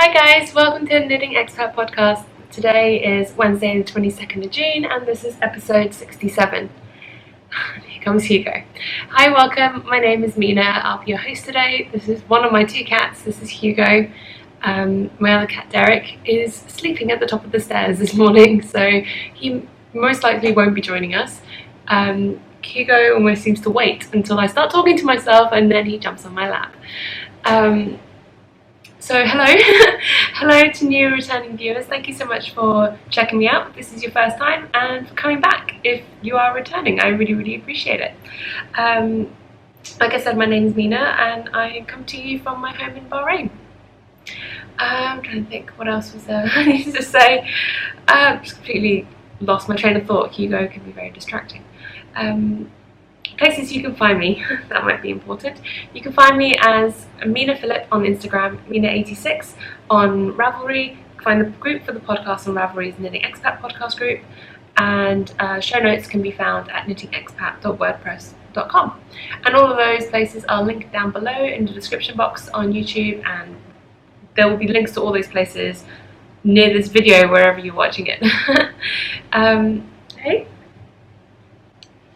Hi guys, welcome to the Knitting Expat Podcast. Today is Wednesday the 22nd of June and this is episode 67. Here comes Hugo. Hi, welcome. My name is Mina. I'll be your host today. This is one of my two cats. This is Hugo. My other cat Derek is sleeping at the top of the stairs this morning, so he most likely won't be joining us. Hugo almost seems to wait until I start talking to myself and then he jumps on my lap. So hello, hello to new returning viewers. Thank you so much for checking me out if this is your first time and for coming back if you are returning. I really appreciate it. Like I said, my name is Mina and I come to you from my home in Bahrain. I'm trying to think what else was there I needed to say. Just completely lost my train of thought. Hugo can be very distracting. Places you can find me, that might be important. You can find me as Mina Phillip on Instagram, Mina86 on Ravelry. You can find the group for the podcast on Ravelry's Knitting Expat Podcast group, and show notes can be found at knittingexpat.wordpress.com. And all of those places are linked down below in the description box on YouTube, and there will be links to all those places near this video wherever you're watching it. Hey.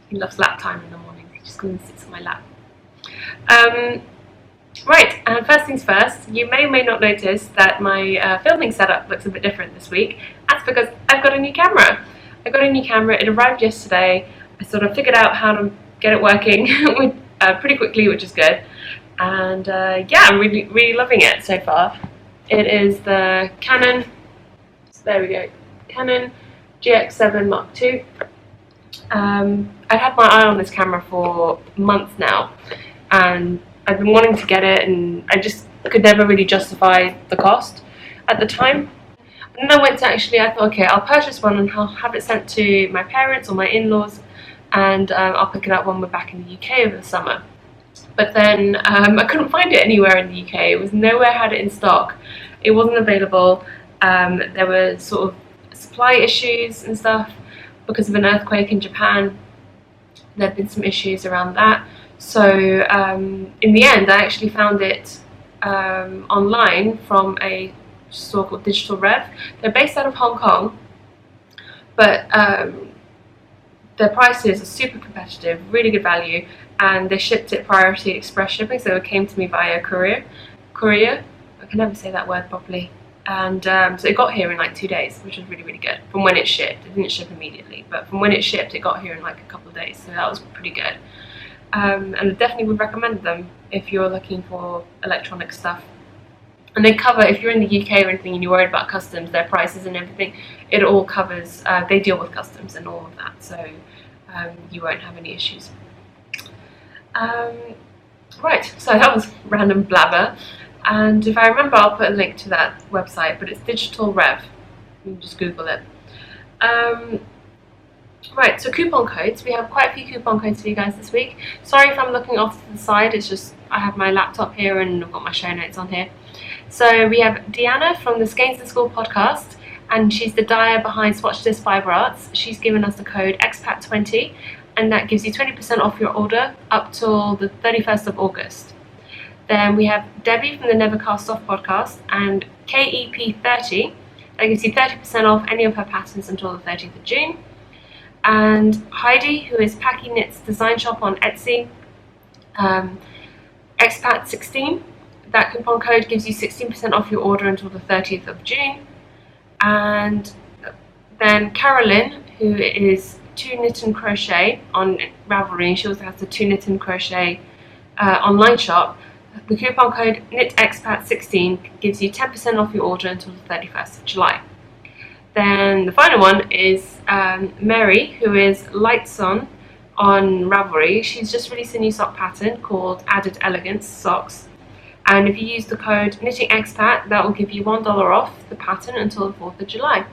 He loves lap time in the morning. He just comes and sits on my lap. Right, and first things first, you may or may not notice that my filming setup looks a bit different this week. That's because I've got a new camera. I got a new camera, it arrived yesterday. I sort of figured out how to get it working pretty quickly, which is good. And yeah, I'm really loving it so far. It is the Canon, there we go, Canon GX7 Mark II. I've had my eye on this camera for months now and I've been wanting to get it and I just could never really justify the cost at the time. And then I went to I thought, okay, I'll purchase one and I'll have it sent to my parents or my in-laws, and I'll pick it up when we're back in the UK over the summer. But then I couldn't find it anywhere in the UK. It was nowhere had it in stock. It wasn't available. There were sort of supply issues and stuff because of an earthquake in Japan. There had been some issues around that. So in the end, I actually found it online from a store called Digital Rev. They're based out of Hong Kong, but their prices are super competitive, really good value, and they shipped it priority express shipping, so it came to me via courier. I can never say that word properly. And so it got here in like 2 days, which was really good from when it shipped. It didn't ship immediately, but from when it shipped, it got here in like a couple of days, so that was pretty good. And I definitely would recommend them if you're looking for electronic stuff. And they cover, if you're in the UK or anything and you're worried about customs, their prices and everything, it all covers, they deal with customs and all of that, so you won't have any issues. Right, so that was random blabber. And if I remember, I'll put a link to that website, but it's Digital Rev. You can just Google it. Right, so coupon codes. We have quite a few coupon codes for you guys this week. Sorry if I'm looking off to the side, it's just I have my laptop here and I've got my show notes on here. So we have Deanna from the Skeins and School podcast, and she's the dyer behind Swatch This Fibre Arts. She's given us the code EXPAT20, and that gives you 20% off your order up till the 31st of August. Then we have Debbie from the Never Cast Off podcast and KEP30. That gives you 30% off any of her patterns until the 30th of June. And Heidi, who is Packy Knits Design Shop on Etsy, Expat16. That coupon code gives you 16% off your order until the 30th of June. And then Carolyn, who is 2 Knit and Crochet on Ravelry. She also has the 2 Knit and Crochet online shop. The coupon code KNITEXPAT16 gives you 10% off your order until the 31st of July. Then the final one is Mary, who is Lightson on Ravelry. She's just released a new sock pattern called Added Elegance Socks. And if you use the code Knitting Expat, that will give you $1 off the pattern until the 4th of July.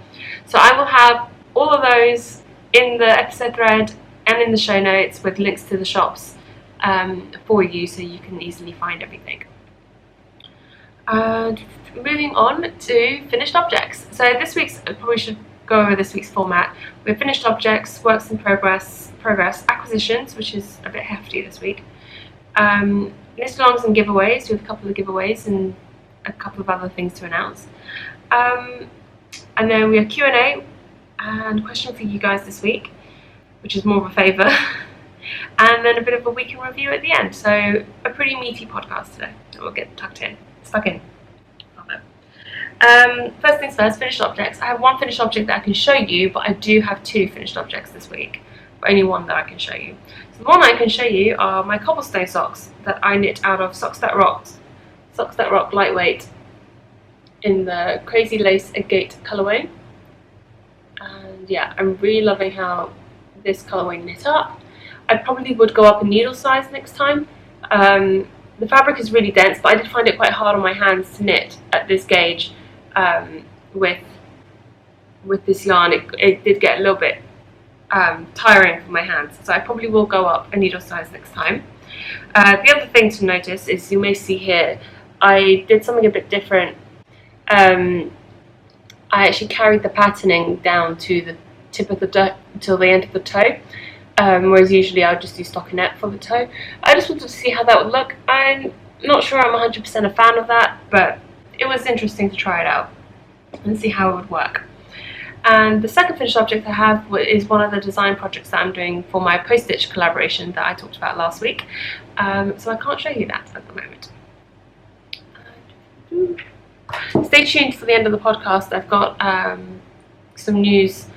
So I will have all of those in the episode thread and in the show notes with links to the shops for you, so you can easily find everything. Moving on to finished objects. So this week's, I probably should go over this week's format. We have finished objects, works in progress, acquisitions, which is a bit hefty this week, knit alongs and giveaways. We have a couple of giveaways, and a couple of other things to announce. And then we have Q&A and a question for you guys this week, which is more of a favour. And then a bit of a week in review at the end. So a pretty meaty podcast today that will get stuck in. First things first, finished objects. I have one finished object that I can show you, but I do have two finished objects this week. But only one that I can show you. So the one I can show you are my cobblestone socks that I knit out of Socks That Rock lightweight in the Crazy Lace Agate colourway. And yeah, I'm really loving how this colourway knit up. I probably would go up a needle size next time. The fabric is really dense, but I did find it quite hard on my hands to knit at this gauge with this yarn. It did get a little bit tiring for my hands, so I probably will go up a needle size next time. The other thing to notice is, you may see here, I did something a bit different. I actually carried the patterning down to the tip of the till the end of the toe. Whereas usually I would just do stockinette for the toe. I just wanted to see how that would look. I'm not sure I'm 100% a fan of that, but it was interesting to try it out and see how it would work. And the second finished object I have is one of the design projects that I'm doing for my post-stitch collaboration that I talked about last week. So I can't show you that at the moment. Stay tuned for the end of the podcast. I've got some news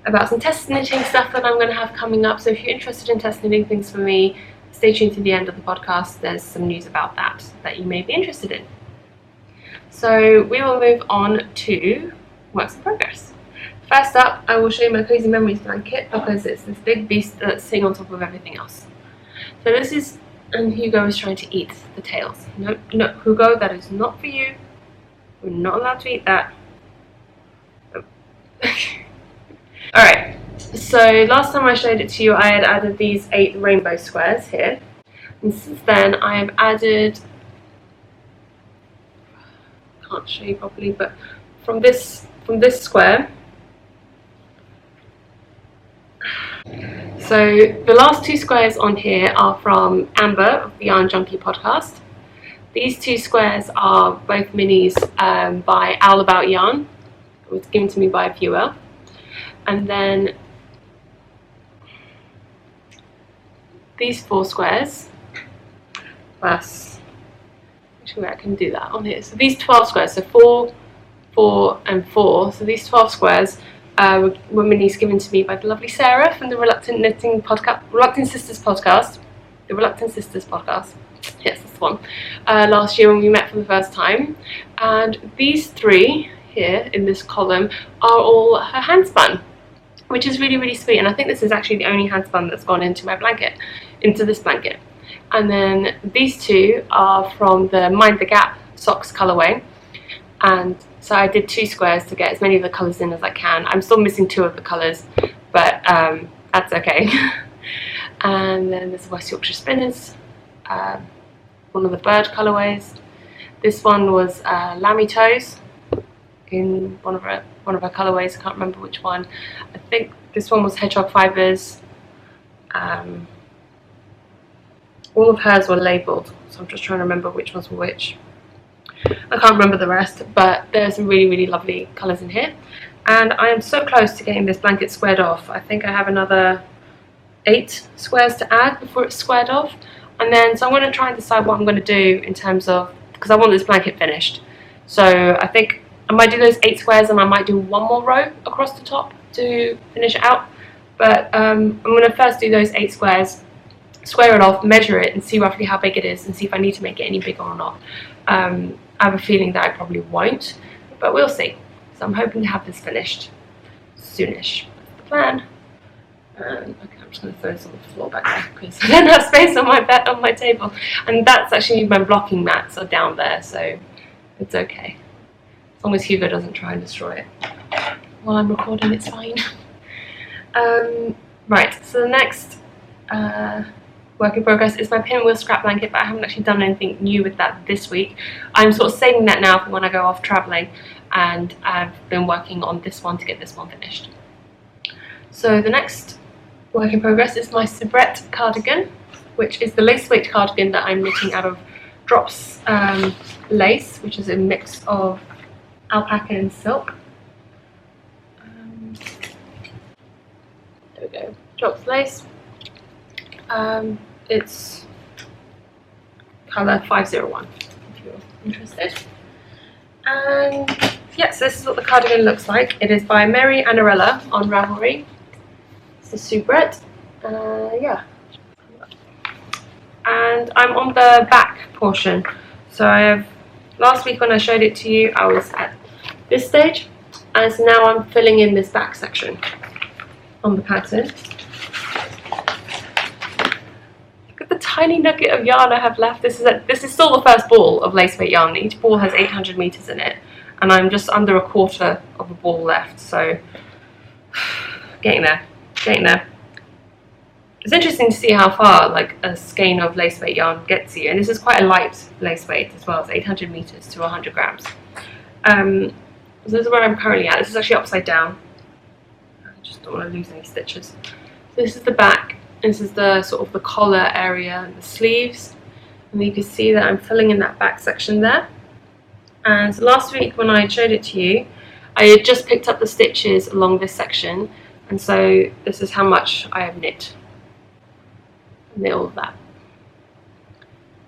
about some test knitting stuff that I'm going to have coming up. So if you're interested in test knitting things for me, stay tuned to the end of the podcast. There's some news about that you may be interested in. So we will move on to works in progress. First up, I will show you my Cozy Memories blanket, because it's this big beast that's sitting on top of everything else. So this is, and Hugo is trying to eat the tails. No, Hugo, that is not for you. We're not allowed to eat that. Oh. Alright, so last time I showed it to you, I had added these 8 rainbow squares here. And since then I have added, can't show you properly, but from this square. So the last 2 squares on here are from Amber of the Yarn Junkie podcast. These 2 squares are both minis by Owl About Yarn. It was given to me by a viewer. And then these 4 squares, plus, actually I can do that on here. So these 12 squares, so 4, 4 and 4, so these 12 squares were minis given to me by the lovely Sarah from the Reluctant Sisters podcast. Yes, that's the one. Last year when we met for the first time. And these 3 here in this column are all her hand spun, which is really, really sweet. And I think this is actually the only hand spun that's gone into my blanket, into this blanket. And then these 2 are from the Mind the Gap socks colourway. And so I did 2 squares to get as many of the colours in as I can. I'm still missing 2 of the colours, but that's okay. And then there's West Yorkshire Spinners, one of the bird colourways. This one was Lammy Toes in one of her colourways. I can't remember which one. I think this one was Hedgehog Fibres. All of hers were labelled, so I'm just trying to remember which ones were which. I can't remember the rest, but there's some really, really lovely colours in here. And I am so close to getting this blanket squared off. I think I have another 8 squares to add before it's squared off. And then, so I'm going to try and decide what I'm going to do in terms of, because I want this blanket finished. So I think I might do those 8 squares and I might do 1 more row across the top to finish it out. But I'm going to first do those 8 squares, square it off, measure it and see roughly how big it is and see if I need to make it any bigger or not. I have a feeling that I probably won't, but we'll see. So I'm hoping to have this finished soonish. That's the plan. Okay, I'm just going to throw this on the floor back there because I don't have space on my bed, on my table. And that's actually my blocking mats are down there, so it's okay. As long as Hugo doesn't try and destroy it while I'm recording, it's fine. Right, so the next work in progress is my pinwheel scrap blanket, but I haven't actually done anything new with that this week. I'm sort of saving that now for when I go off travelling, and I've been working on this one to get this one finished. So the next work in progress is my soubrette cardigan, which is the lace weight cardigan that I'm knitting out of Drops lace, which is a mix of alpaca and silk. There we go. Drops lace. It's colour 501 if you're interested. And yes, this is what the cardigan looks like. It is by Mary Annarella on Ravelry. It's a soubrette. Yeah. And I'm on the back portion. So I have, last week when I showed it to you, I was at this stage, and so now I'm filling in this back section on the pattern. Look at the tiny nugget of yarn I have left. This is still the first ball of lace weight yarn. Each ball has 800 meters in it, and I'm just under a quarter of a ball left. So getting there. It's interesting to see how far like a skein of lace weight yarn gets you, and this is quite a light lace weight as well. It's 800 meters to 100 grams. So this is where I'm currently at. This is actually upside down. I just don't want to lose any stitches. So this is the back. This is the sort of the collar area and the sleeves, and you can see that I'm filling in that back section there. And so last week when I showed it to you, I had just picked up the stitches along this section, and so this is how much I have knit. Knit all of that.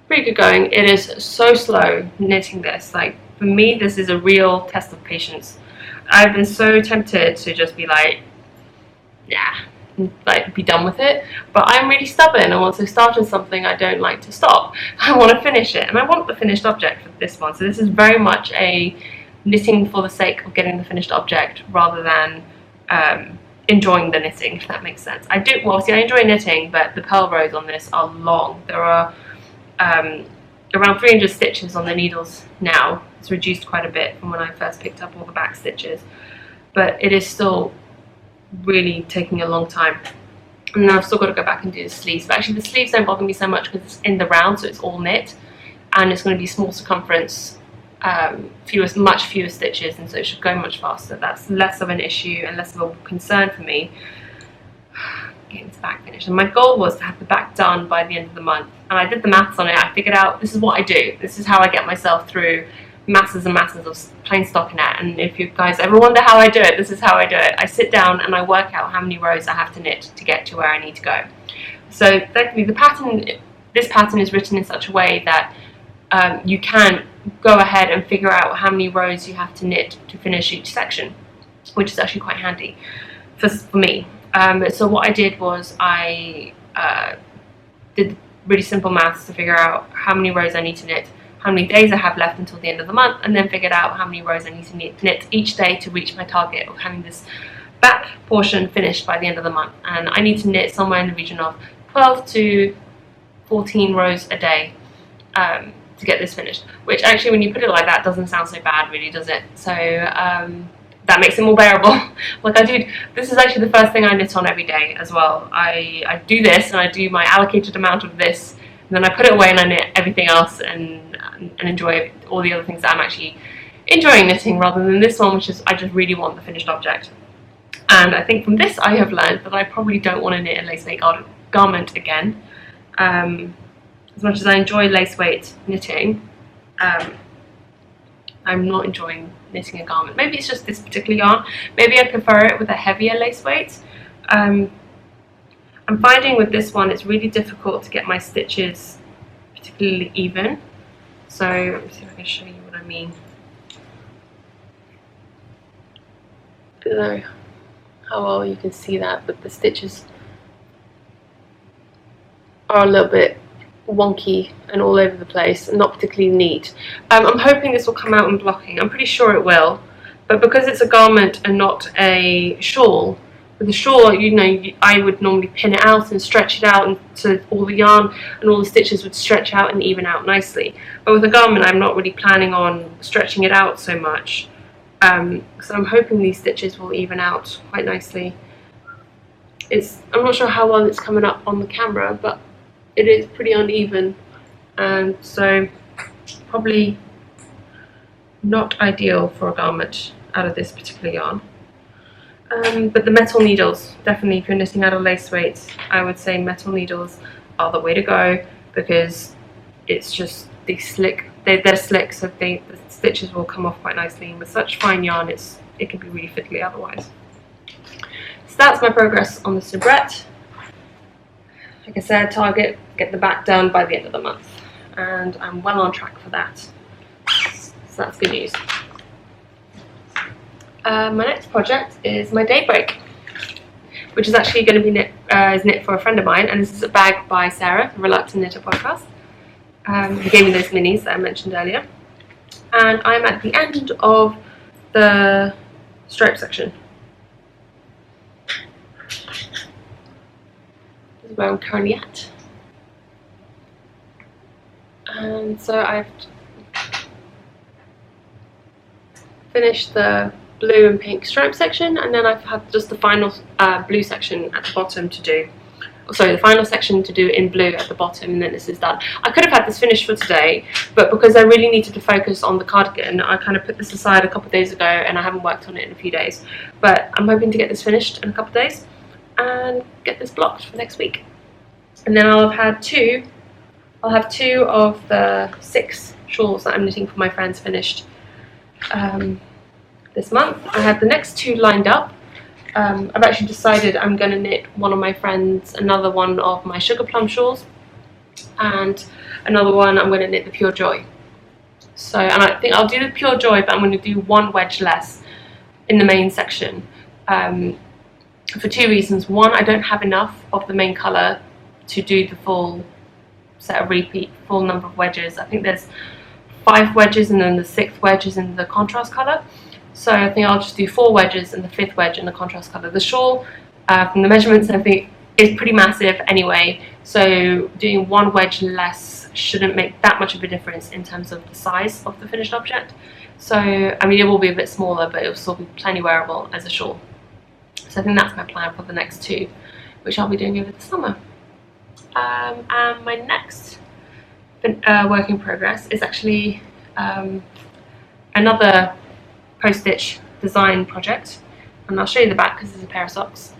Pretty good going. It is so slow knitting this. Like, for me, this is a real test of patience. I've been so tempted to just be like, yeah, like be done with it. But I'm really stubborn, and once I start on something, I don't like to stop. I want to finish it, and I want the finished object for this one. So this is very much a knitting for the sake of getting the finished object, rather than enjoying the knitting, if that makes sense. I do, well, obviously I enjoy knitting, but the purl rows on this are long. There are around 300 stitches on the needles now. It's reduced quite a bit from when I first picked up all the back stitches, but it is still really taking a long time. And then I've still got to go back and do the sleeves, but actually the sleeves don't bother me so much because it's in the round, so it's all knit, and it's going to be small circumference, much fewer stitches, and so it should go much faster. That's less of an issue and less of a concern for me getting this back finished. And my goal was to have the back done by the end of the month, and I did the maths on it. I figured out this is what I do, this is how I get myself through masses and masses of plain stockinette. And if you guys ever wonder how I do it, this is how I do it. I sit down and I work out how many rows I have to knit to get to where I need to go. So thankfully this pattern is written in such a way that you can go ahead and figure out how many rows you have to knit to finish each section, which is actually quite handy for me. So what I did was I did really simple maths to figure out how many rows I need to knit, how many days I have left until the end of the month, and then figured out how many rows I need to knit each day to reach my target of having this back portion finished by the end of the month. And I need to knit somewhere in the region of 12 to 14 rows a day to get this finished, which actually, when you put it like that, doesn't sound so bad, really, does it? So that makes it more bearable. Like, this is actually the first thing I knit on every day as well. I do this, and I do my allocated amount of this, and then I put it away and I knit everything else and enjoy all the other things that I'm actually enjoying knitting, rather than this one, which is I just really want the finished object. And I think from this I have learned that I probably don't want to knit a lace weight garment again. As much as I enjoy lace weight knitting, I'm not enjoying knitting a garment. Maybe it's just this particular yarn. Maybe I prefer it with a heavier lace weight. I'm finding with this one it's really difficult to get my stitches particularly even. So let me see if I can show you what I mean. I don't know how well you can see that, but the stitches are a little bit wonky and all over the place and not particularly neat. I'm hoping this will come out in blocking. I'm pretty sure it will, but because it's a garment and not a shawl, with a shawl, you know, I would normally pin it out and stretch it out, and so all the yarn and all the stitches would stretch out and even out nicely. But with a garment, I'm not really planning on stretching it out so much, so I'm hoping these stitches will even out quite nicely. I'm not sure how well it's coming up on the camera, but it is pretty uneven, and so probably not ideal for a garment out of this particular yarn. But the metal needles, definitely, if you're knitting out of lace weights, I would say metal needles are the way to go, because it's just they're slick, so the stitches will come off quite nicely, and with such fine yarn it can be really fiddly otherwise. So that's my progress on the soubrette. Like I said, target get the back done by the end of the month, and I'm well on track for that, so that's good news. My next project is my daybreak, which is actually going to be knit for a friend of mine, and this is a bag by Sarah, the Reluctant Knitter Podcast, who gave me those minis that I mentioned earlier. And I'm at the end of the stripe section. This is where I'm currently at. And so I've finished the blue and pink stripe section, and then I've had just the final blue section at the bottom to do. Sorry, the final section to do in blue at the bottom, and then this is done. I could have had this finished for today, but because I really needed to focus on the cardigan, I kind of put this aside a couple of days ago, and I haven't worked on it in a few days. But I'm hoping to get this finished in a couple of days and get this blocked for next week. And then I'll have two of the 6 shawls that I'm knitting for my friends finished this month. I have the next 2 lined up. I've actually decided I'm going to knit one of my friends, another one of my sugar plum shawls, and another one I'm going to knit the Pure Joy. So, and I think I'll do the Pure Joy, but I'm going to do 1 wedge less in the main section for 2 reasons. One, I don't have enough of the main colour to do the full set of full number of wedges. I think there's 5 wedges, and then the 6th wedge is in the contrast colour. So I think I'll just do 4 wedges and the 5th wedge in the contrast colour. The shawl, from the measurements and everything, is pretty massive anyway, so doing 1 wedge less shouldn't make that much of a difference in terms of the size of the finished object. So, I mean, it will be a bit smaller, but it will still be plenty wearable as a shawl. So I think that's my plan for the next 2, which I'll be doing over the summer. And my next work in progress is actually another post-stitch design project, and I'll show you the back because it's a pair of socks.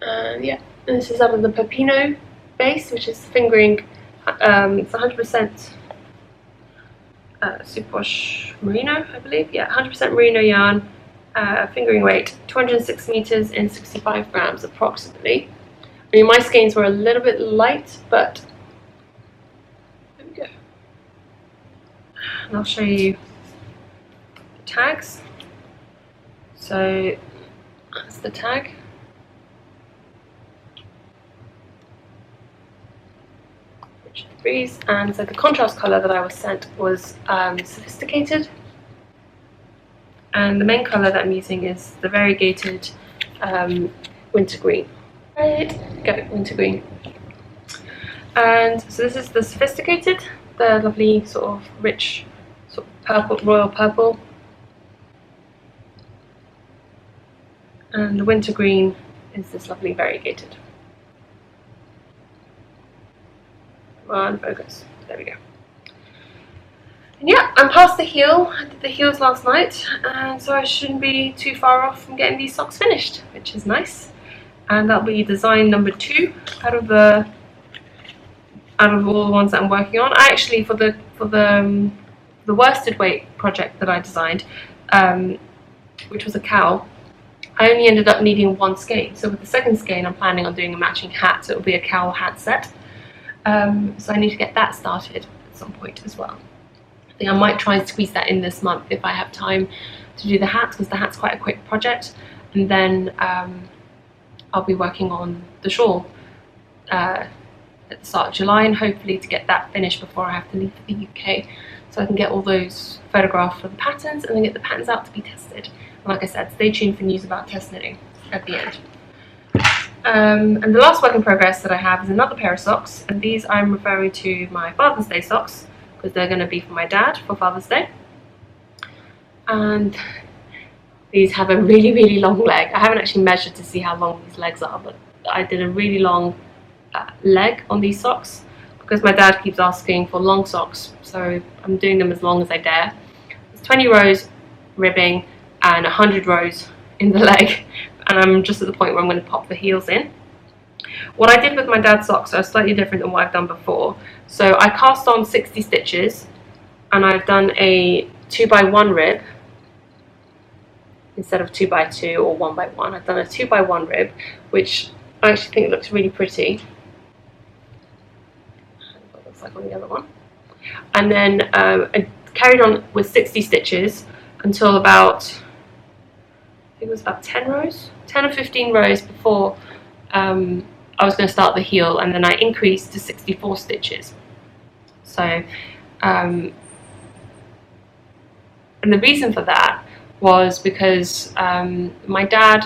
Yeah, and this is out of the Pepino base, which is fingering. It's 100% superwash merino, I believe. Yeah, 100% merino yarn, fingering weight 206 meters in 65 grams approximately. I mean, my skeins were a little bit light, but there we go. And I'll show you the tags. So that's the tag. And so the contrast colour that I was sent was Sophisticated, and the main colour that I'm using is the variegated winter green. Right, go winter green. And so this is the Sophisticated, the lovely sort of rich sort of purple, royal purple, and the winter green is this lovely variegated. On focus. There we go. And yeah, I'm past the heel. I did the heels last night, and so I shouldn't be too far off from getting these socks finished, which is nice. And that'll be design number 2 out of all the ones that I'm working on. I actually, for the worsted weight project that I designed, which was a cowl, I only ended up needing 1 skein. So with the second skein, I'm planning on doing a matching hat. So it'll be a cowl hat set. So I need to get that started at some point as well. I think I might try and squeeze that in this month if I have time to do the hat, because the hat's quite a quick project, and then I'll be working on the shawl at the start of July, and hopefully to get that finished before I have to leave for the UK, so I can get all those photographed for the patterns and then get the patterns out to be tested. And like I said, stay tuned for news about test knitting at the end. And the last work in progress that I have is another pair of socks, and these I'm referring to my Father's Day socks, because they're going to be for my dad for Father's Day. And these have a really, really long leg. I haven't actually measured to see how long these legs are, but I did a really long leg on these socks, because my dad keeps asking for long socks, so I'm doing them as long as I dare. There's 20 rows ribbing and 100 rows in the leg, and I'm just at the point where I'm going to pop the heels in. What I did with my dad's socks are slightly different than what I've done before. So I cast on 60 stitches, and I've done a 2x1 rib instead of 2x2 or 1x1. I've done a 2x1 rib, which I actually think looks really pretty. What it looks like on the other one. And then I carried on with 60 stitches until about, I think it was about 10 rows, 10 or 15 rows before I was going to start the heel, and then I increased to 64 stitches. So, and the reason for that was because my dad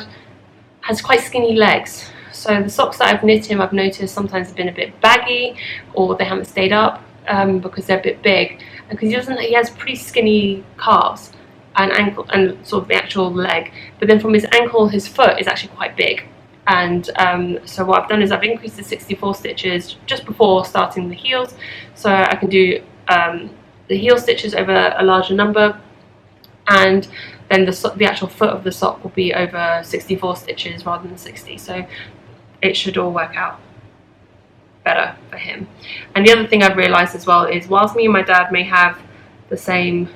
has quite skinny legs. So the socks that I've knit him, I've noticed sometimes have been a bit baggy, or they haven't stayed up because they're a bit big, and because he has pretty skinny calves and ankle and sort of the actual leg, but then from his ankle, his foot is actually quite big. And so what I've done is I've increased to 64 stitches just before starting the heels, so I can do the heel stitches over a larger number, and then the actual foot of the sock will be over 64 stitches rather than 60, so it should all work out better for him. And the other thing I've realised as well is, whilst me and my dad may have the same,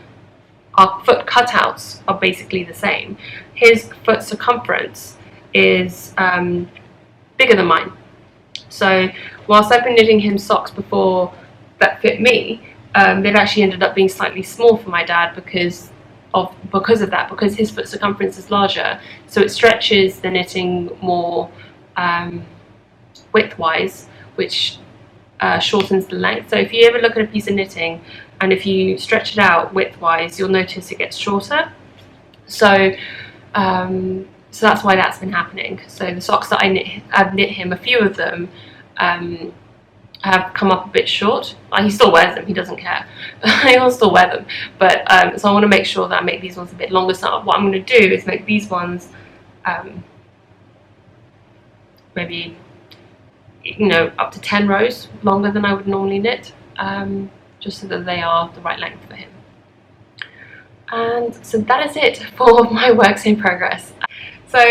our foot cutouts are basically the same, his foot circumference is bigger than mine. So whilst I've been knitting him socks before that fit me, they've actually ended up being slightly small for my dad because of that, because his foot circumference is larger, so it stretches the knitting more widthwise, which shortens the length. So if you ever look at a piece of knitting and if you stretch it out widthwise, you'll notice it gets shorter. So so that's why that's been happening. So the socks that I've knit him, a few of them have come up a bit short. He still wears them, he doesn't care. He'll still wear them. But so I want to make sure that I make these ones a bit longer. So what I'm going to do is make these ones maybe, you know, up to 10 rows longer than I would normally knit, just so that they are the right length for him. And so that is it for my works in progress. So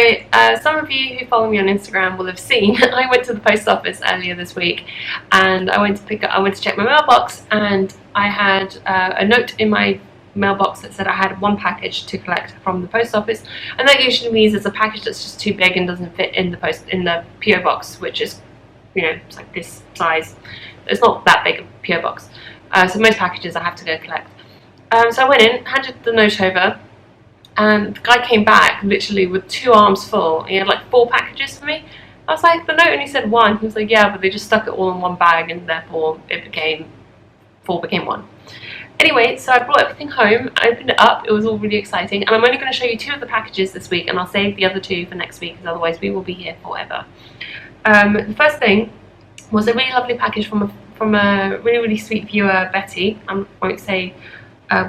some of you who follow me on Instagram will have seen I went to the post office earlier this week, and I went to check my mailbox, and I had a note in my mailbox that said I had one package to collect from the post office, and that usually means it's a package that's just too big and doesn't fit in the PO box, which is, you know, it's like this size. It's not that big a PO box, so most packages I have to go collect. So I went in, handed the note over, and the guy came back literally with 2 arms full. He had like 4 packages for me. I was like, the note only said 1. He was like, yeah, but they just stuck it all in one bag, and therefore it became 4 became 1. Anyway, so I brought everything home, I opened it up, it was all really exciting, and I'm only going to show you 2 of the packages this week, and I'll save the other 2 for next week, because otherwise we will be here forever. The first thing was a really lovely package from a really, really sweet viewer, Betty. I won't say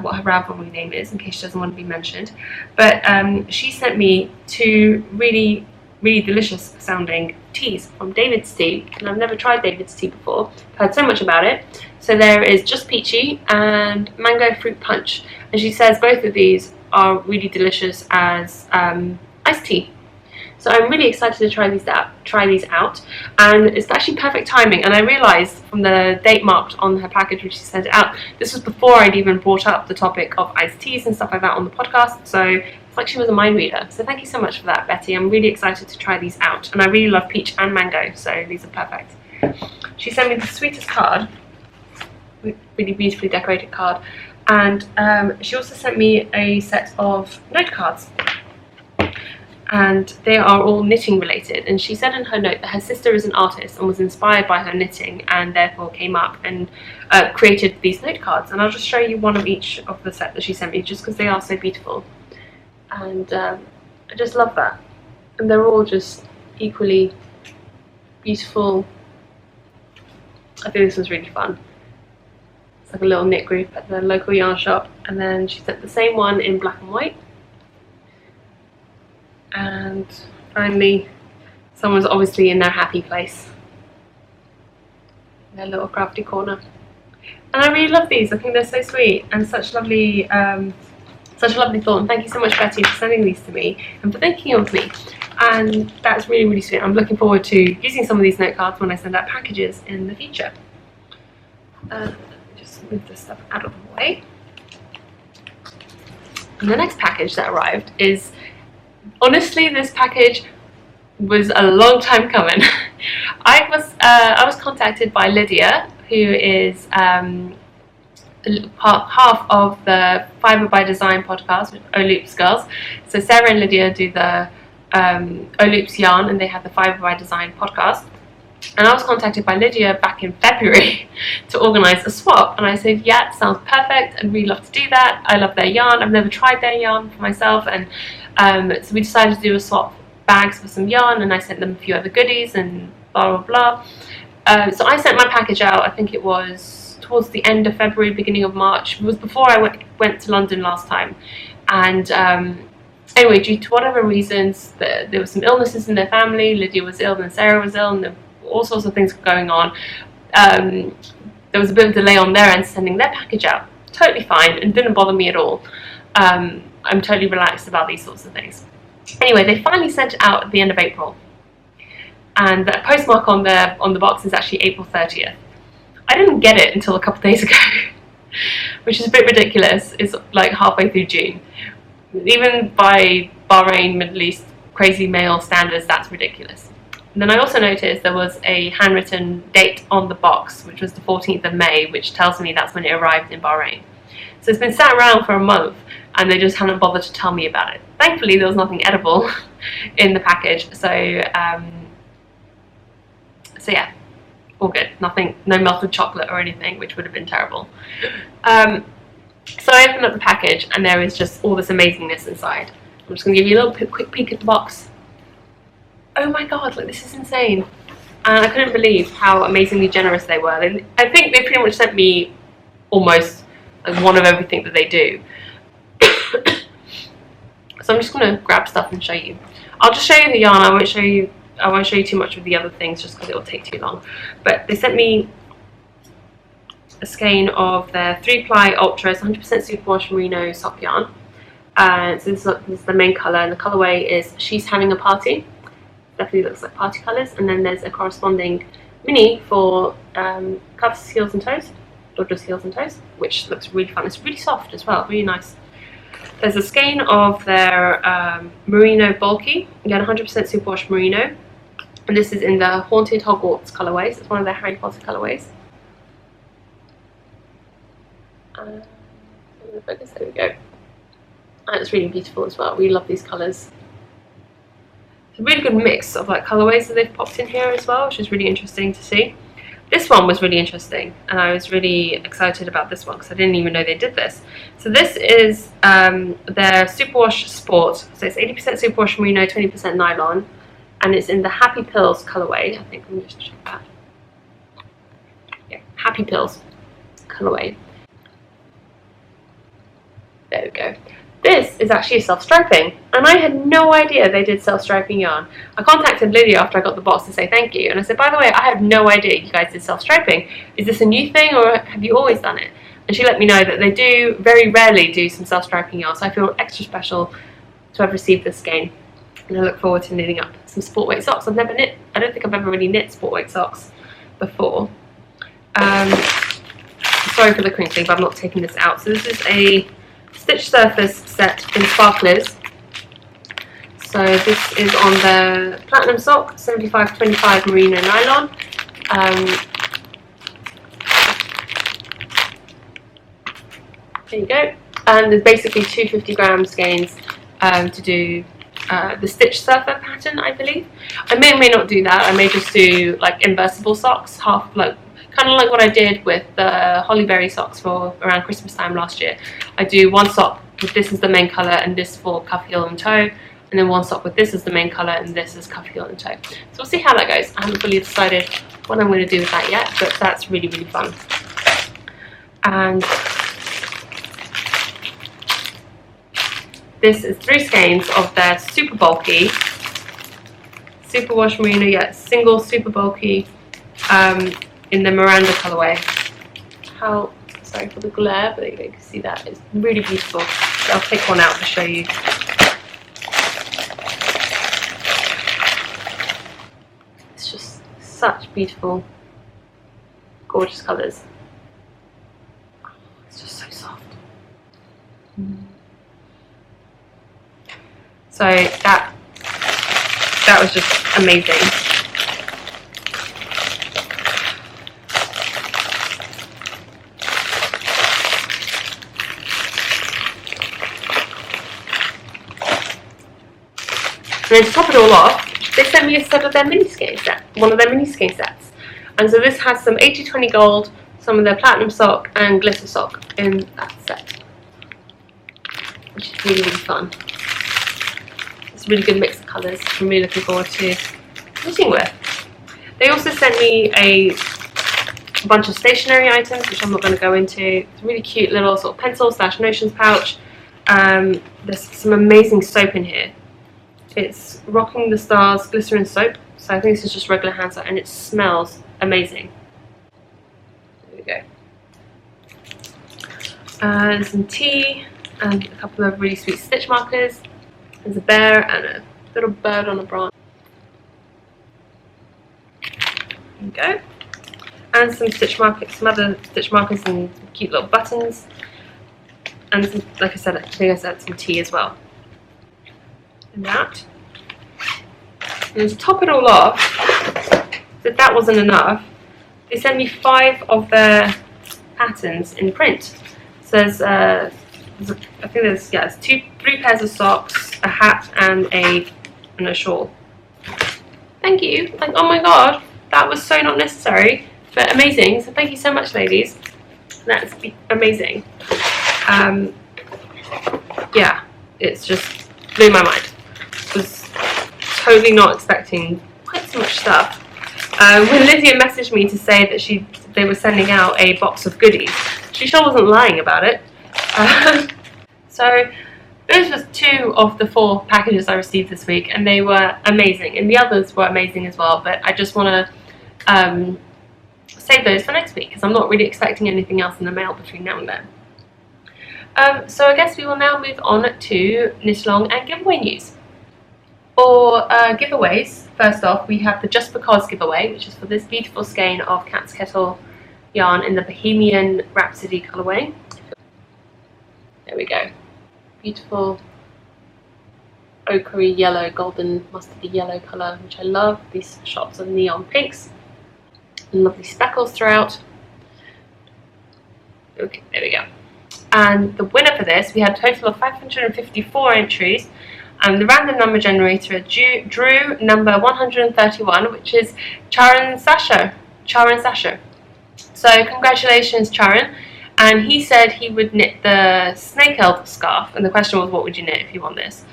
what her Ravelry name is in case she doesn't want to be mentioned, but she sent me 2 really, really delicious sounding teas from David's Tea, and I've never tried David's Tea before. I've heard so much about it. So there is Just Peachy and Mango Fruit Punch, and she says both of these are really delicious as iced tea. So I'm really excited to try these out, and it's actually perfect timing. And I realised from the date marked on her package when she sent it out, this was before I'd even brought up the topic of iced teas and stuff like that on the podcast. So it's like she was a mind reader. So thank you so much for that, Betty. I'm really excited to try these out, and I really love peach and mango, so these are perfect. She sent me the sweetest card, really beautifully decorated card, and she also sent me a set of note cards. And they are all knitting related, and she said in her note that her sister is an artist and was inspired by her knitting, and therefore came up and created these note cards. And I'll just show you one of each of the set that she sent me, just because they are so beautiful, and I just love that. And they're all just equally beautiful. I think this was really fun. It's like a little knit group at the local yarn shop, and then she sent the same one in black and white. And finally, someone's obviously in their happy place, their little crafty corner. And I really love these. I think they're so sweet and such a lovely thought. And thank you so much, Betty, for sending these to me and for thinking of me. and that's really, really sweet. I'm looking forward to using some of these note cards when I send out packages in the future. Just move this stuff out of the way. And the next package that arrived is, honestly, this package was a long time coming. I was contacted by Lydia, who is half of the Fibre by Design podcast with O-Loops girls. So Sarah and Lydia do the O-Loops yarn, and they have the Fibre by Design podcast. And I was contacted by Lydia back in February to organise a swap, and I said, yeah, sounds perfect, I'd really love to do that. I love their yarn. I've never tried their yarn for myself, and so we decided to do a swap bags for some yarn, and I sent them a few other goodies and blah blah blah. So I sent my package out, I think it was towards the end of February, beginning of March. It was before I went to London last time, and anyway, due to whatever reasons, there were some illnesses in their family. Lydia was ill, and Sarah was ill, and all sorts of things going on. There was a bit of a delay on their end sending their package out. Totally fine, and didn't bother me at all. I'm totally relaxed about these sorts of things. Anyway, they finally sent it out at the end of April, and the postmark on the box is actually April 30th. I didn't get it until a couple of days ago, which is a bit ridiculous. It's like halfway through June. Even by Bahrain, Middle East, crazy mail standards, that's ridiculous. And then I also noticed there was a handwritten date on the box, which was the 14th of May, which tells me that's when it arrived in Bahrain. So it's been sat around for a month, and they just hadn't bothered to tell me about it. Thankfully, there was nothing edible in the package, so yeah, all good. Nothing, no melted chocolate or anything, which would have been terrible. So I opened up the package, and there is just all this amazingness inside. I'm just going to give you a little quick peek at the box. Oh my god, like, this is insane. And I couldn't believe how amazingly generous they were. I think they pretty much sent me almost like one of everything that they do. So I'm just going to grab stuff and show you. I'll just show you the yarn. I won't show you too much of the other things, just because it will take too long. But they sent me a skein of their 3-ply Ultras 100% superwash merino sock yarn. So this is the main colour, and the colourway is She's Having a Party. Definitely looks like party colours. And then there's a corresponding mini for cuffs, heels and toes, or just heels and toes, which looks really fun. It's really soft as well, really nice. There's a skein of their merino bulky, again 100% superwash merino, and this is in the Haunted Hogwarts colourways. It's one of their Harry Potter colourways. There we go. And it's really beautiful as well. We love these colours. It's a really good mix of like colourways that they've popped in here as well, which is really interesting to see. This one was really interesting, and I was really excited about this one because I didn't even know they did this. So this is their Superwash Sport. So it's 80% superwash merino, 20% nylon, and it's in the Happy Pills colourway. I think let me just check that. Yeah, Happy Pills colourway. There we go. This is actually self-striping, and I had no idea they did self-striping yarn. I contacted Lydia after I got the box to say thank you, and I said, by the way, I have no idea you guys did self-striping. Is this a new thing, or have you always done it? And she let me know that they do very rarely do some self-striping yarn, so I feel extra special to have received this skein, and I look forward to knitting up some sport weight socks. I don't think I've ever really knit sport weight socks before. Sorry for the crinkling, but I'm not taking this out. So this is a stitch surface set in sparklers. So this is on the platinum sock, 75-25 merino nylon. There you go. And there's basically 250-gram skeins to do the stitch surfer pattern, I believe. I may or may not do that. I may just do like inversible socks, kind of like what I did with the Hollyberry socks for around Christmas time last year. I do one sock with this as the main colour and this for cuff, heel and toe, and then one sock with this as the main colour and this as cuff, heel and toe. So we'll see how that goes. I haven't fully decided what I'm going to do with that yet, but that's really, really fun. And this is 3 skeins of their super bulky superwash merino, single super bulky in the Miranda colourway. Sorry for the glare, but you can see that. It's really beautiful. So I'll take one out to show you. such beautiful, gorgeous colours. It's just so soft. So that was just amazing. And then to top it all off, they sent me a set of their mini skein set, one of their mini skein sets. And so this has some 80/20 gold, some of their platinum sock and glitter sock in that set, which is really, really fun. It's a really good mix of colours. I'm really looking forward to knitting with. They also sent me a bunch of stationery items, which I'm not going to go into. It's a really cute little sort of pencil / notions pouch. There's some amazing soap in here. It's Rocking the Stars Glycerin Soap, so I think this is just regular hand soap, and it smells amazing. There we go. There's some tea and a couple of really sweet stitch markers. There's a bear and a little bird on a branch. There we go. And some stitch markers, some other stitch markers and cute little buttons. And some, like I said, some tea as well. That. And to top it all off, if that wasn't enough, they sent me 5 of their patterns in print. So I think there's 3 pairs of socks, a hat, and a shawl. Thank you. Like, oh my god, that was so not necessary, but amazing. So thank you so much, ladies. That's amazing. Yeah, it's just blew my mind. Was totally not expecting quite so much stuff. When Lydia messaged me to say that they were sending out a box of goodies, she sure wasn't lying about it. So those were 2 of the 4 packages I received this week, and they were amazing, and the others were amazing as well, but I just want to save those for next week because I'm not really expecting anything else in the mail between now and then. So I guess we will now move on to knit along and giveaway news. For giveaways, first off, we have the Just Because giveaway, which is for this beautiful skein of Cat's Kettle yarn in the Bohemian Rhapsody colourway. There we go. Beautiful ochre yellow, golden mustardy yellow colour, which I love. These shots of neon pinks and lovely speckles throughout. Okay, there we go. And the winner for this, we had a total of 554 entries. And the random number generator drew number 131, which is Charan Sasha. So congratulations, Charan. And he said he would knit the snake elf scarf. And the question was, what would you knit if you won this?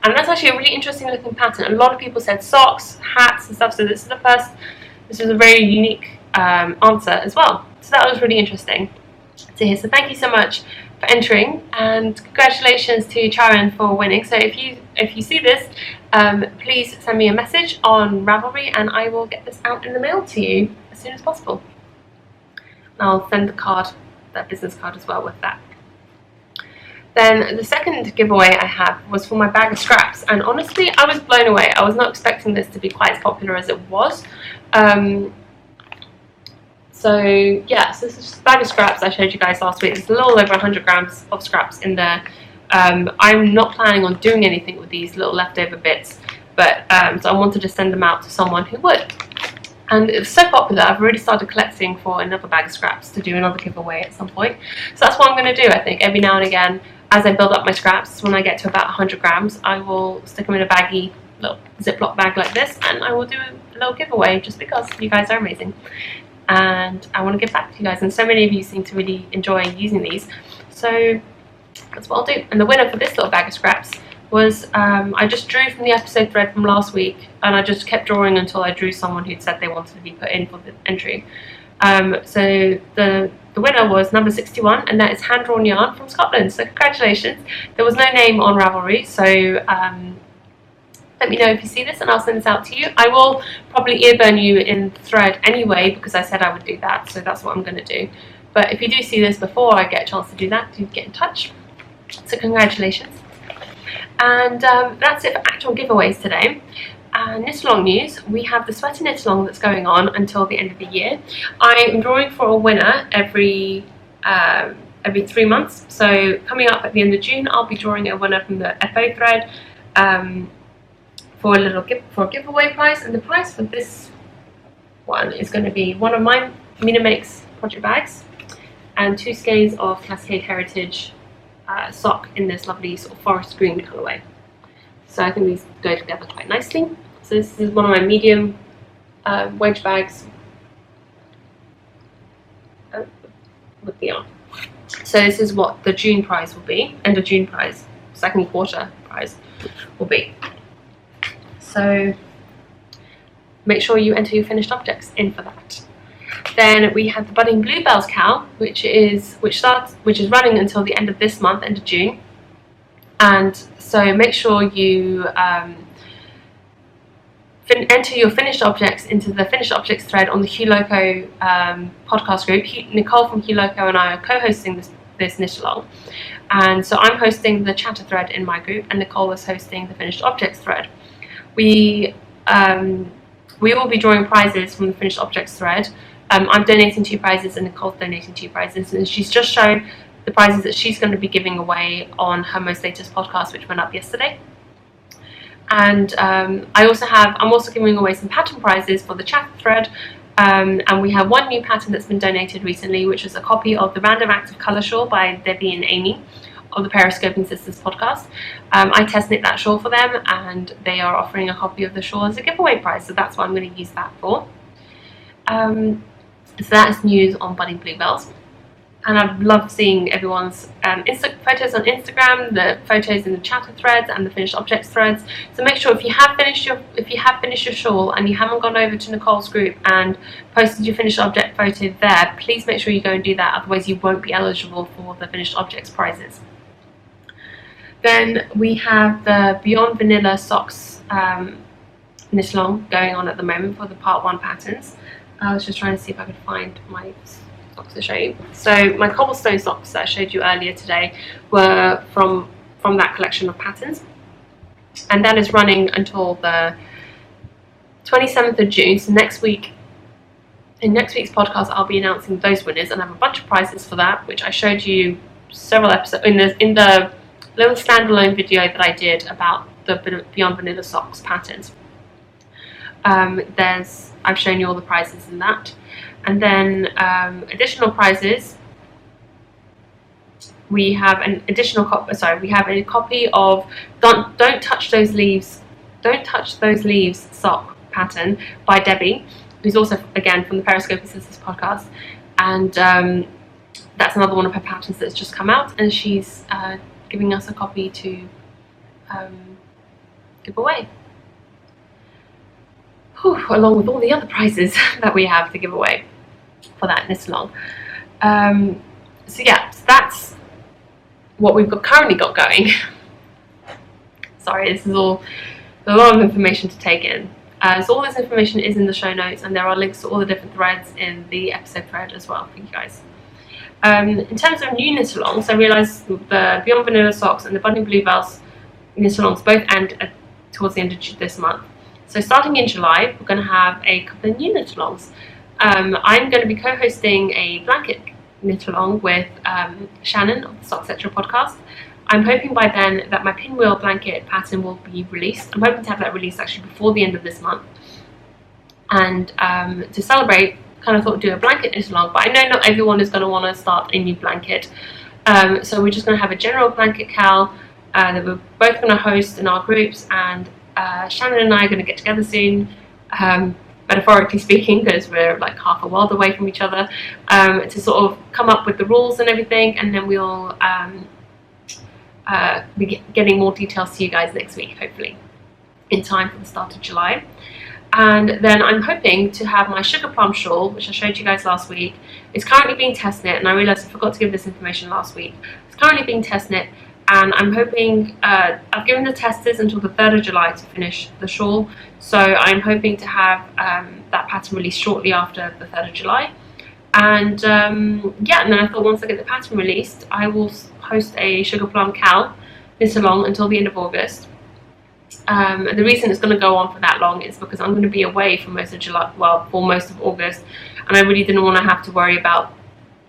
And that's actually a really interesting looking pattern. A lot of people said socks, hats and stuff. So this was a very unique answer as well. So that was really interesting to hear. So thank you so much for entering, and congratulations to Charan for winning. So if you see this, please send me a message on Ravelry and I will get this out in the mail to you as soon as possible. And I'll send the card, that business card as well with that. Then the second giveaway I have was for my bag of scraps, and honestly I was blown away. I was not expecting this to be quite as popular as it was. So yeah, so this is just a bag of scraps I showed you guys last week. There's a little over 100 grams of scraps in there. I'm not planning on doing anything with these little leftover bits, but so I wanted to send them out to someone who would. And it was so popular, I've already started collecting for another bag of scraps to do another giveaway at some point. So that's what I'm going to do, I think, every now and again, as I build up my scraps. When I get to about 100 grams, I will stick them in a baggy little Ziploc bag like this, and I will do a little giveaway just because you guys are amazing. And I want to give back to you guys, and so many of you seem to really enjoy using these, so that's what I'll do. And the winner for this little bag of scraps was, I just drew from the episode thread from last week, and I just kept drawing until I drew someone who'd said they wanted to be put in for the entry. So the winner was number 61, and that is Hand Drawn Yarn from Scotland, so congratulations. There was no name on Ravelry, so let me know if you see this and I'll send this out to you. I will probably earburn you in the thread anyway because I said I would do that, so that's what I'm going to do. But if you do see this before I get a chance to do that, do get in touch. So congratulations. And that's it for actual giveaways today. knit along news, we have the sweater knit along that's going on until the end of the year. I'm drawing for a winner every 3 months. So coming up at the end of June, I'll be drawing a winner from the FO thread for a giveaway prize, and the prize for this one is going to be one of my Mina Makes project bags and 2 skeins of Cascade Heritage sock in this lovely sort of forest green colourway. So I think these go together quite nicely. So this is one of my medium wedge bags with the yarn. So this is what the June prize will be, end of June prize, second quarter prize will be. So make sure you enter your finished objects in for that. Then we have the Budding Bluebells cowl, which is running until the end of this month, end of June. And so make sure you enter your finished objects into the finished objects thread on the Hugh Loco podcast group. Nicole from Hugh Loco and I are co-hosting this knit along, and so I'm hosting the chatter thread in my group, and Nicole is hosting the finished objects thread. We will be drawing prizes from the finished objects thread. I'm donating 2 prizes and Nicole's donating 2 prizes, and she's just shown the prizes that she's going to be giving away on her most latest podcast, which went up yesterday. And I'm also giving away some pattern prizes for the chat thread, and we have one new pattern that's been donated recently, which is a copy of the Random Active Colour Shawl by Debbie and Amy of the Periscoping Sisters podcast. I test knit that shawl for them, and they are offering a copy of the shawl as a giveaway prize, so that's what I'm going to use that for. So that is news on Budding Bluebells. And I've loved seeing everyone's photos on Instagram, the photos in the chatter threads and the finished objects threads. So make sure if you have finished your shawl and you haven't gone over to Nicole's group and posted your finished object photo there, please make sure you go and do that. Otherwise, you won't be eligible for the finished objects prizes. Then we have the Beyond Vanilla Socks knit along going on at the moment for the part 1 patterns. I was just trying to see if I could find my socks to show you. So my cobblestone socks that I showed you earlier today were from that collection of patterns, and that is running until the 27th of June. So next week, in next week's podcast, I'll be announcing those winners, and I have a bunch of prizes for that, which I showed you several episodes in the little standalone video that I did about the Beyond Vanilla Socks patterns. I've shown you all the prizes in that, and then additional prizes. We have an additional we have a copy of Don't Touch Those Leaves sock pattern by Debbie, who's also again from the Periscoping Sisters podcast, and that's another one of her patterns that's just come out, and she's giving us a copy to give away. Along with all the other prizes that we have to give away for that knit along. So that's what we've currently got going. Sorry, this is all a lot of information to take in. So all this information is in the show notes, and there are links to all the different threads in the episode thread as well for you guys. In terms of new knit alongs, I realised the Beyond Vanilla Socks and the Budding Bluebells knit alongs both end towards the end of this month. So starting in July, we're going to have a couple of new knit alongs. I'm going to be co-hosting a blanket knit along with Shannon of the Sock Etc. podcast. I'm hoping by then that my pinwheel blanket pattern will be released. I'm hoping to have that released actually before the end of this month. And to celebrate, kind of thought I'd do a blanket knit along, but I know not everyone is going to want to start a new blanket. So we're just going to have a general blanket cowl that we're both going to host in our groups, and Shannon and I are going to get together soon, metaphorically speaking, because we're like half a world away from each other, to sort of come up with the rules and everything, and then we'll be getting more details to you guys next week, hopefully, in time for the start of July. And then I'm hoping to have my sugar plum shawl, which I showed you guys last week. It's currently being test knit, and I realised I forgot to give this information last week. It's currently being test knit, and I'm hoping, I've given the testers until the 3rd of July to finish the shawl, so I'm hoping to have that pattern released shortly after the 3rd of July. And and then I thought once I get the pattern released, I will host a sugar plum cowl knit along until the end of August. And the reason it's going to go on for that long is because I'm going to be away for most of July, well, for most of August, and I really didn't want to have to worry about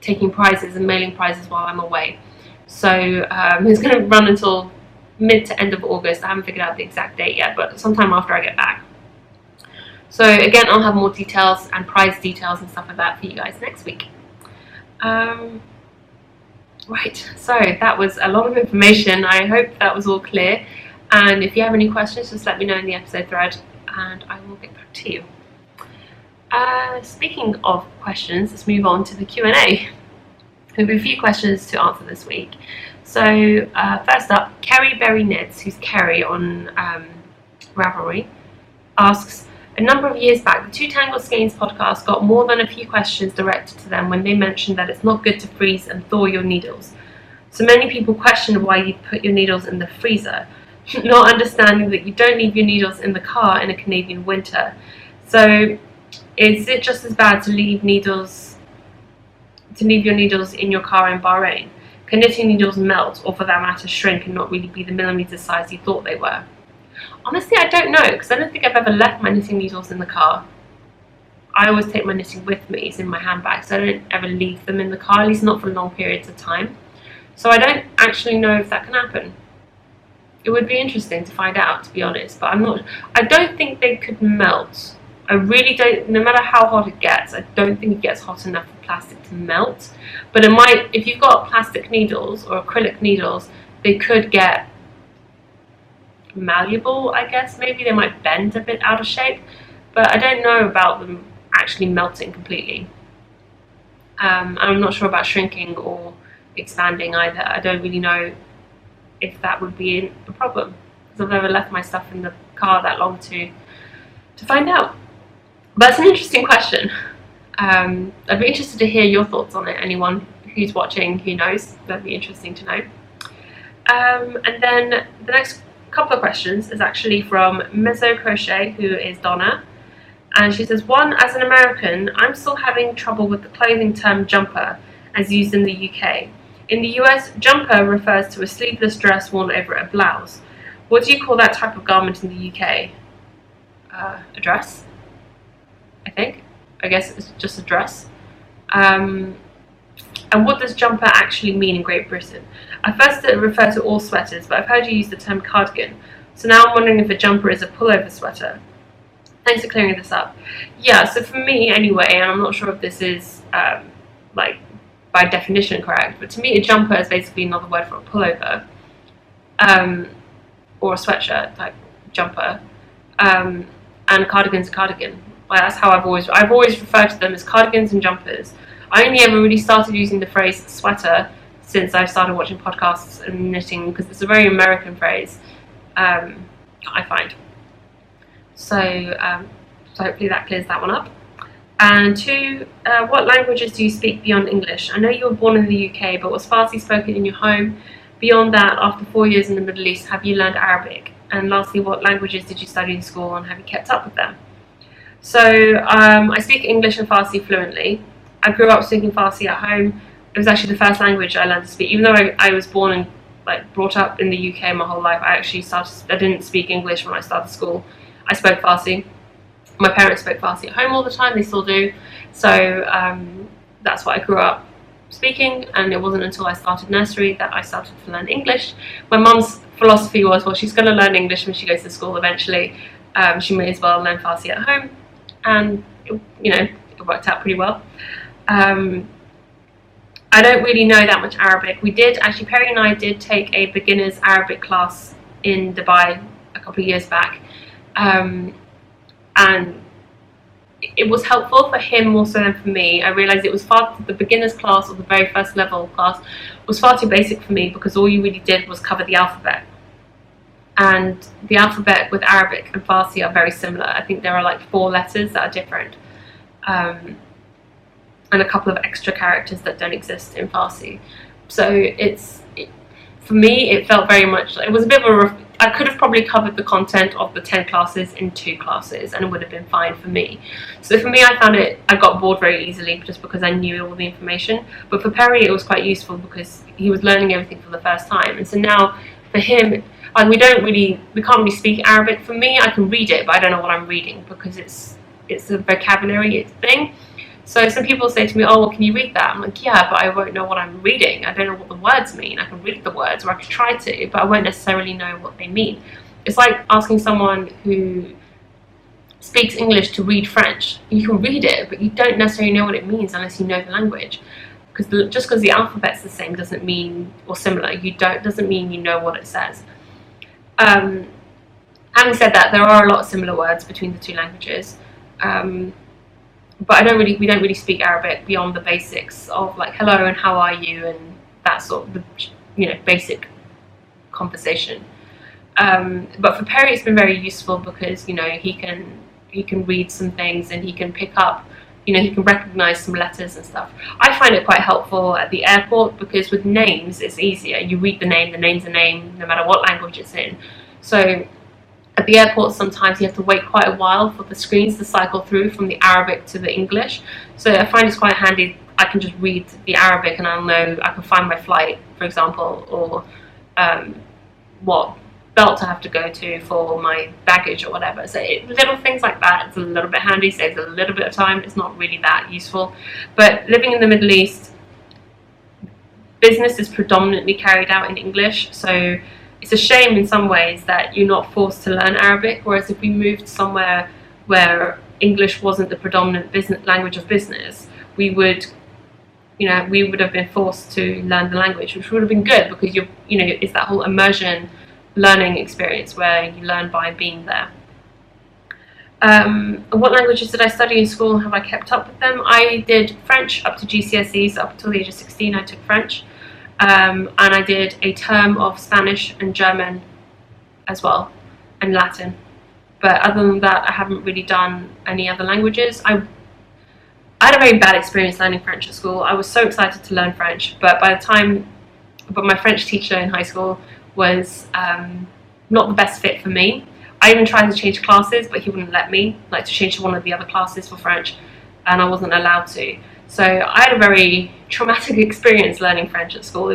taking prizes and mailing prizes while I'm away. So it's going to run until mid to end of August. I haven't figured out the exact date yet, but sometime after I get back. So again, I'll have more details and prize details and stuff like that for you guys next week. Right, so that was a lot of information. I hope that was all clear. And if you have any questions, just let me know in the episode thread and I will get back to you. Speaking of questions, let's move on to the Q&A. We have a few questions to answer this week. So first up, Kerry Berry Knits, who's Kerry on Ravelry, asks, a number of years back, the Two Tangled Skeins podcast got more than a few questions directed to them when they mentioned that it's not good to freeze and thaw your needles. So many people questioned why you put your needles in the freezer, not understanding that you don't leave your needles in the car in a Canadian winter. So is it just as bad to leave your needles in your car in Bahrain? Can knitting needles melt, or for that matter shrink and not really be the millimetre size you thought they were? Honestly, I don't know, because I don't think I've ever left my knitting needles in the car. I always take my knitting with me, it's in my handbag, so I don't ever leave them in the car, at least not for long periods of time. So I don't actually know if that can happen. It would be interesting to find out, to be honest, but I don't think they could melt. I really don't, no matter how hot it gets, I don't think it gets hot enough for plastic to melt. But it might, if you've got plastic needles or acrylic needles, they could get malleable, I guess. Maybe they might bend a bit out of shape, but I don't know about them actually melting completely. I'm not sure about shrinking or expanding either. I don't really know if that would be a problem, because I've never left my stuff in the car that long to find out. But it's an interesting question. I'd be interested to hear your thoughts on it. Anyone who's watching who knows, that'd be interesting to know. And then the next couple of questions is actually from Mezzo Crochet, who is Donna, and she says, one, as an American, I'm still having trouble with the clothing term jumper as used in the UK. In the US, jumper refers to a sleeveless dress worn over a blouse. What do you call that type of garment in the UK? A dress, I think. I guess it's just a dress. And what does jumper actually mean in Great Britain? At first it referred to all sweaters, but I've heard you use the term cardigan. So now I'm wondering if a jumper is a pullover sweater. Thanks for clearing this up. Yeah, so for me anyway, and I'm not sure if this is like by definition correct, but to me a jumper is basically another word for a pullover, or a sweatshirt type jumper, and a cardigan's a cardigan. Well, that's how I've always referred to them, as cardigans and jumpers. I only ever really started using the phrase sweater since I started watching podcasts and knitting, because it's a very American phrase, I find. So hopefully that clears that one up. And two, what languages do you speak beyond English? I know you were born in the UK, but was Farsi spoken in your home? Beyond that, after 4 years in the Middle East, have you learned Arabic? And lastly, what languages did you study in school, and have you kept up with them? So I speak English and Farsi fluently. I grew up speaking Farsi at home. It was actually the first language I learned to speak. Even though I was born and brought up in the UK my whole life, I didn't speak English when I started school. I spoke Farsi. My parents spoke Farsi at home all the time, they still do. So that's what I grew up speaking, and it wasn't until I started nursery that I started to learn English. My mum's philosophy was, well, she's going to learn English when she goes to school eventually. She may as well learn Farsi at home, and it worked out pretty well. I don't really know that much Arabic. Perry and I did take a beginner's Arabic class in Dubai a couple of years back. And it was helpful for him more so than for me. I realised it was the beginner's class, or the very first level class, was far too basic for me, because all you really did was cover the alphabet. And the alphabet with Arabic and Farsi are very similar. I think there are 4 letters that are different. And a couple of extra characters that don't exist in Farsi. So for me, it felt very much, it was a bit of I could have probably covered the content of the 10 classes in 2 classes, and it would have been fine for me. So for me, I got bored very easily, just because I knew all the information. But for Perry, it was quite useful, because he was learning everything for the first time. And so now, for him, like we can't really speak Arabic. For me, I can read it, but I don't know what I'm reading because it's a vocabulary thing. So some people say to me, oh, well, can you read that? I'm like, yeah, but I won't know what I'm reading. I don't know what the words mean. I can read the words, or I could try to, but I won't necessarily know what they mean. It's like asking someone who speaks English to read French. You can read it, but you don't necessarily know what it means unless you know the language. Just because the alphabet's the same doesn't mean, or similar, doesn't mean you know what it says. Having said that, there are a lot of similar words between the two languages. But we don't really speak Arabic beyond the basics of like hello and how are you and that sort of basic conversation. But for Perry, it's been very useful because he can read some things and he can pick up, he can recognize some letters and stuff. I find it quite helpful at the airport because with names it's easier. You read the name's a name no matter what language it's in. So at the airport, sometimes you have to wait quite a while for the screens to cycle through from the Arabic to the English. So I find it's quite handy. I can just read the Arabic and I'll know, I can find my flight, for example, or what belt I have to go to for my baggage or whatever. So little things like that, it's a little bit handy, saves a little bit of time. It's not really that useful. But living in the Middle East, business is predominantly carried out in English. So it's a shame in some ways that you're not forced to learn Arabic, whereas if we moved somewhere where English wasn't the predominant business language of business, we would have been forced to learn the language, which would have been good because it's that whole immersion learning experience where you learn by being there. What languages did I study in school and have I kept up with them? I did French up to GCSEs, up until the age of 16 I took French. And I did a term of Spanish and German as well, and Latin. But other than that, I haven't really done any other languages. I had a very bad experience learning French at school. I was so excited to learn French, but my French teacher in high school was not the best fit for me. I even tried to change classes, but he wouldn't let me, to change to one of the other classes for French, and I wasn't allowed to. So I had a very traumatic experience learning French at school.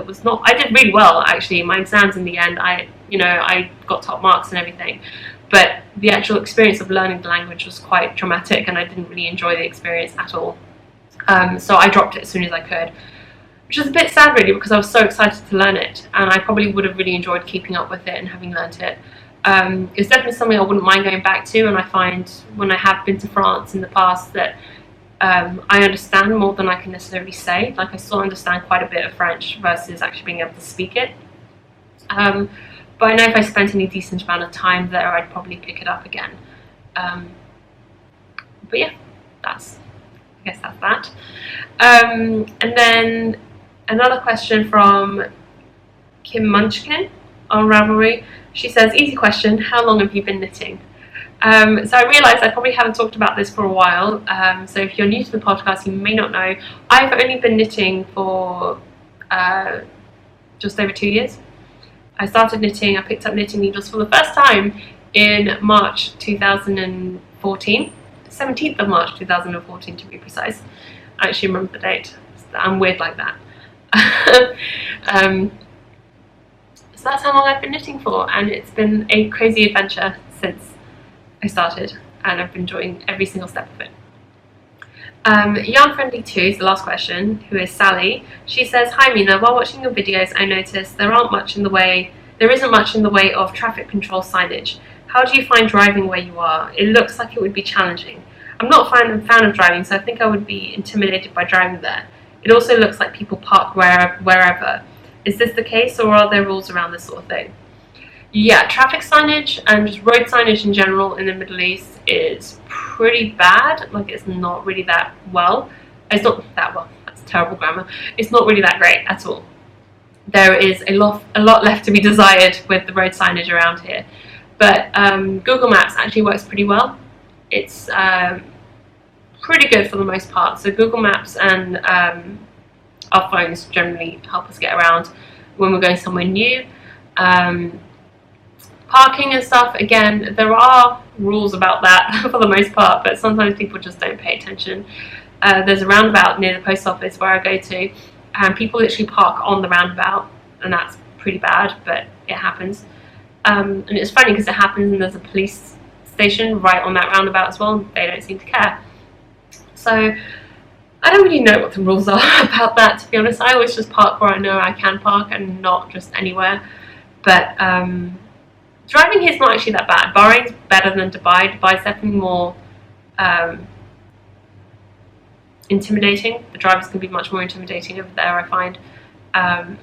I did really well actually. My exams in the end, I got top marks and everything. But the actual experience of learning the language was quite traumatic and I didn't really enjoy the experience at all. So I dropped it as soon as I could, which is a bit sad really because I was so excited to learn it and I probably would have really enjoyed keeping up with it and having learnt it. It's definitely something I wouldn't mind going back to, and I find when I have been to France in the past that I understand more than I can necessarily say. I still understand quite a bit of French versus actually being able to speak it. But I know if I spent any decent amount of time there, I'd probably pick it up again. But yeah, I guess that's that. And then another question from Kim Munchkin on Ravelry. She says, easy question, how long have you been knitting? So I realised I probably haven't talked about this for a while. So if you're new to the podcast, you may not know. I've only been knitting for just over 2 years. I picked up knitting needles for the first time in March 2014. 17th of March 2014 to be precise. I actually remember the date. I'm weird like that. So that's how long I've been knitting for, and it's been a crazy adventure since I started, and I've been enjoying every single step of it. Yarn Friendly 2 is the last question, who is Sally. She says, hi Mina, while watching your videos I noticed there isn't much in the way of traffic control signage. How do you find driving where you are? It looks like it would be challenging. I'm not a fan of driving, so I think I would be intimidated by driving there. It also looks like people park wherever. Is this the case, or are there rules around this sort of thing? Yeah, traffic signage and just road signage in general in the Middle East is pretty bad. It's not really that well. It's not that well. That's terrible grammar. It's not really that great at all. There is a lot left to be desired with the road signage around here. But Google Maps actually works pretty well. It's pretty good for the most part. So Google Maps and our phones generally help us get around when we're going somewhere new. Parking and stuff, again, there are rules about that for the most part, but sometimes people just don't pay attention. There's a roundabout near the post office where I go to, and people literally park on the roundabout, and that's pretty bad, but it happens. And it's funny because it happens and there's a police station right on that roundabout as well, and they don't seem to care. So I don't really know what the rules are about that, to be honest. I always just park where I know I can park and not just anywhere. But driving here is not actually that bad. Bahrain's better than Dubai. Dubai's definitely more intimidating. The drivers can be much more intimidating over there, I find. And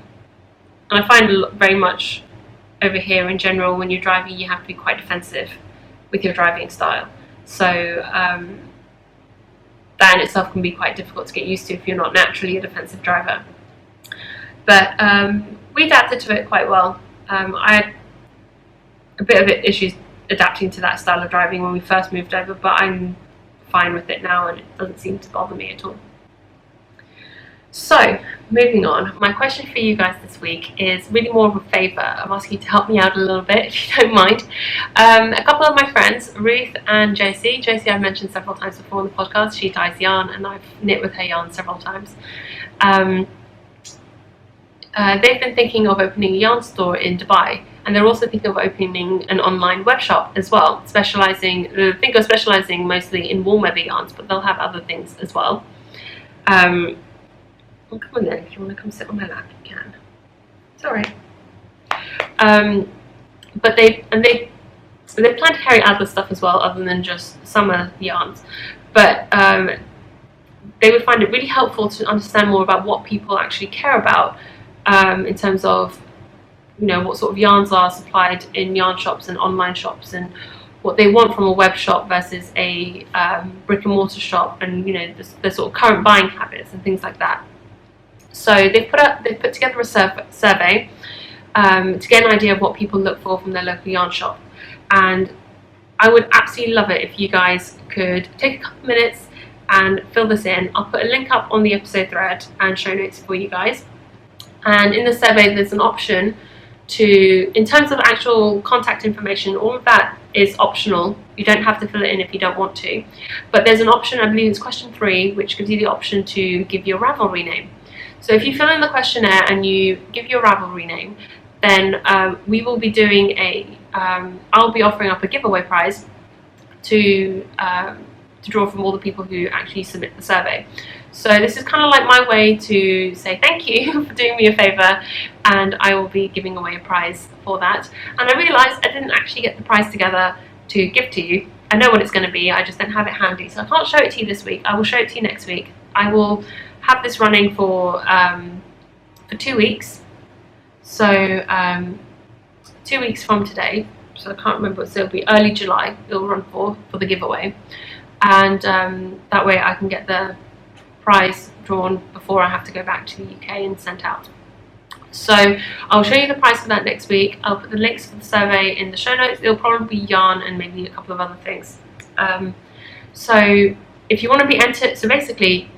I find very much over here in general, when you're driving, you have to be quite defensive with your driving style. So that in itself can be quite difficult to get used to if you're not naturally a defensive driver. But we adapted to it quite well. I had a bit of issues adapting to that style of driving when we first moved over, but I'm fine with it now and it doesn't seem to bother me at all. So, moving on, my question for you guys this week is really more of a favour. I'm asking you to help me out a little bit, if you don't mind. A couple of my friends, Ruth and Josie I've mentioned several times before on the podcast. She dyes yarn and I've knit with her yarn several times. They've been thinking of opening a yarn store in Dubai, and they're also thinking of opening an online web shop as well, specialising mostly in warm weather yarns, but they'll have other things as well. Well, come on then, if you want to come sit on my lap, you can. It's alright. But they plan to carry other stuff as well, other than just summer yarns. But they would find it really helpful to understand more about what people actually care about, in terms of, you know, what sort of yarns are supplied in yarn shops and online shops, and what they want from a web shop versus a brick and mortar shop, and, you know, the sort of current buying habits and things like that. So they've put together a survey to get an idea of what people look for from their local yarn shop, and I would absolutely love it if you guys could take a couple minutes and fill this in. I'll put a link up on the episode thread and show notes for you guys. And in the survey, there's an option to, in terms of actual contact information, all of that is optional. You don't have to fill it in if you don't want to. But there's an option, I believe it's question 3, which gives you the option to give your Ravelry name. So if you fill in the questionnaire and you give your Ravelry name, then we will be doing I'll be offering up a giveaway prize to draw from all the people who actually submit the survey. So this is kind of like my way to say thank you for doing me a favour, and I will be giving away a prize for that. And I realised I didn't actually get the prize together to give to you. I know what it's going to be, I just don't have it handy, so I can't show it to you this week. I will show it to you next week. I will have this running for 2 weeks. So 2 weeks from today, so I can't remember, so it'll be early July it'll run for the giveaway. And that way I can get the prize drawn before I have to go back to the UK and sent out. So I'll show you the price for that next week. I'll put the links for the survey in the show notes. It'll probably be yarn and maybe a couple of other things. So if you want to be entered, so basically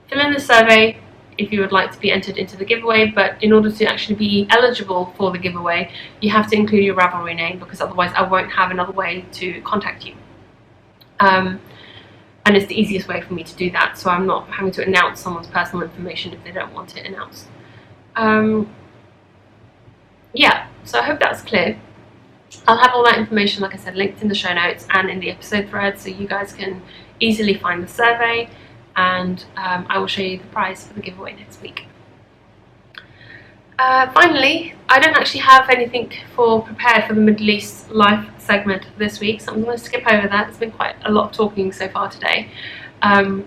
fill in the survey if you would like to be entered into the giveaway, but in order to actually be eligible for the giveaway, you have to include your Ravelry name, because otherwise I won't have another way to contact you. And it's the easiest way for me to do that, so I'm not having to announce someone's personal information if they don't want it announced. Yeah, so I hope that's clear. I'll have all that information, like I said, linked in the show notes and in the episode thread, so you guys can easily find the survey, and I will show you the prize for the giveaway next week. Finally, I don't actually have anything prepared for the Middle East life segment this week, so I'm going to skip over that. It's been quite a lot of talking so far today. But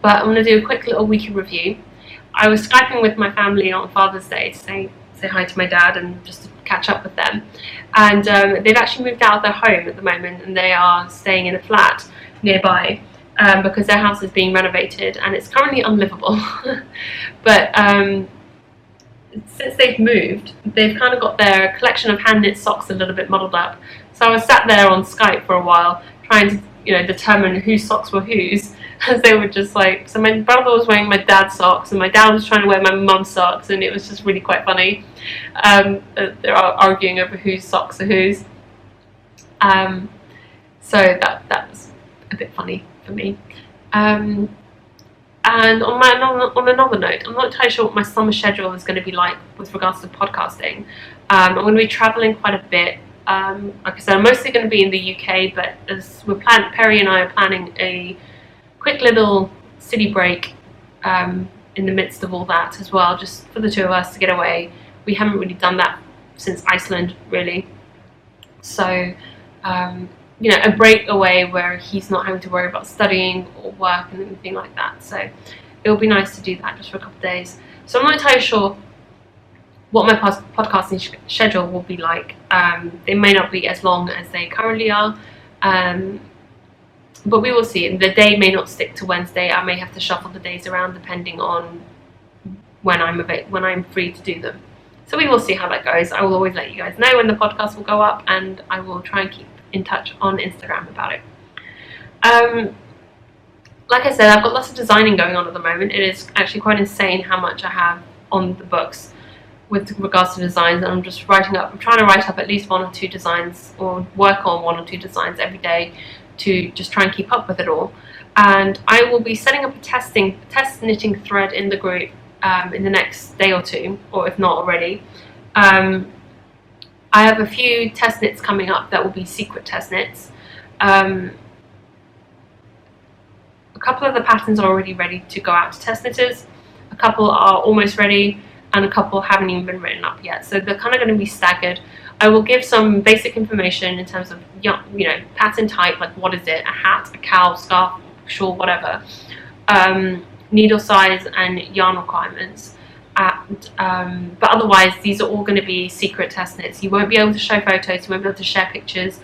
I'm going to do a quick little weekly review. I was Skyping with my family on Father's Day to say hi to my dad and just to catch up with them. And they've actually moved out of their home at the moment, and they are staying in a flat nearby because their house is being renovated and it's currently unlivable. But since they've moved, they've kind of got their collection of hand knit socks a little bit muddled up. So I was sat there on Skype for a while trying to, determine whose socks were whose, as they were just like, so my brother was wearing my dad's socks and my dad was trying to wear my mum's socks, and it was just really quite funny. They're arguing over whose socks are whose. So that was a bit funny for me. And on another note, I'm not entirely sure what my summer schedule is going to be like with regards to podcasting. I'm going to be travelling quite a bit. Like I said, I'm mostly going to be in the UK, but as Perry and I are planning a quick little city break in the midst of all that as well, just for the two of us to get away. We haven't really done that since Iceland, really. So, a break away where he's not having to worry about studying or work and anything like that. So it will be nice to do that just for a couple of days. So I'm not entirely sure what my podcasting schedule will be like. They may not be as long as they currently are, but we will see. The day may not stick to Wednesday. I may have to shuffle the days around depending on when I'm free to do them. So we will see how that goes. I will always let you guys know when the podcast will go up, and I will try and keep in touch on Instagram about it. Like I said, I've got lots of designing going on at the moment. It is actually quite insane how much I have on the books with regards to designs, and I'm trying to write up at least one or two designs, or work on one or two designs every day to just try and keep up with it all. And I will be setting up a test knitting thread in the group in the next day or two, or if not already. I have a few test knits coming up that will be secret test knits. A couple of the patterns are already ready to go out to test knitters, a couple are almost ready, and a couple haven't even been written up yet. So they're kind of going to be staggered. I will give some basic information in terms of, pattern type, like what is it, a hat, a cowl, scarf, shawl, whatever, needle size and yarn requirements. But otherwise, these are all going to be secret test knits. You won't be able to show photos, you won't be able to share pictures,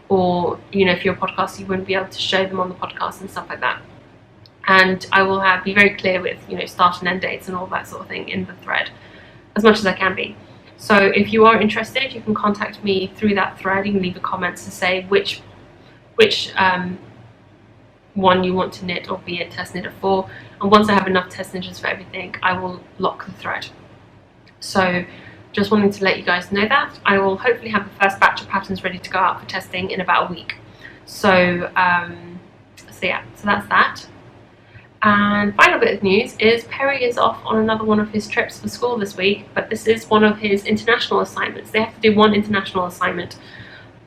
or, if you're a podcast, you wouldn't be able to show them on the podcast and stuff like that. And I will be very clear with, start and end dates and all that sort of thing in the thread, as much as I can be. So if you are interested, you can contact me through that thread. You can leave a comment to say which one you want to knit or be a test knitter for. And once I have enough test knitters for everything, I will lock the thread. So just wanting to let you guys know that. I will hopefully have the first batch of patterns ready to go out for testing in about a week. So that's that. And final bit of news is Perry is off on another one of his trips for school this week, but this is one of his international assignments. They have to do one international assignment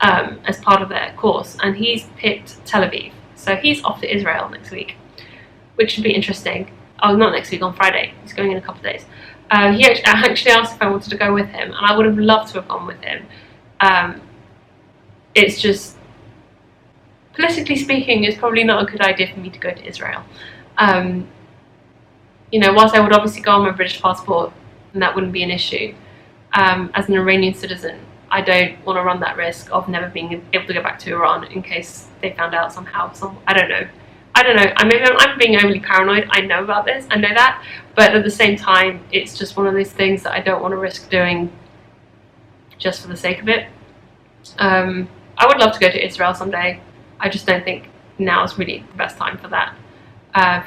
as part of their course, and he's picked Tel Aviv. So he's off to Israel next week, which should be interesting. Oh, not next week, on Friday. He's going in a couple of days. He actually asked if I wanted to go with him, and I would have loved to have gone with him. It's just, politically speaking, it's probably not a good idea for me to go to Israel. Whilst I would obviously go on my British passport, and that wouldn't be an issue, as an Iranian citizen, I don't want to run that risk of never being able to go back to Iran in case they found out somehow. I don't know. I'm being overly paranoid. I know about this. I know that. But at the same time, it's just one of those things that I don't want to risk doing just for the sake of it. I would love to go to Israel someday. I just don't think now is really the best time for that,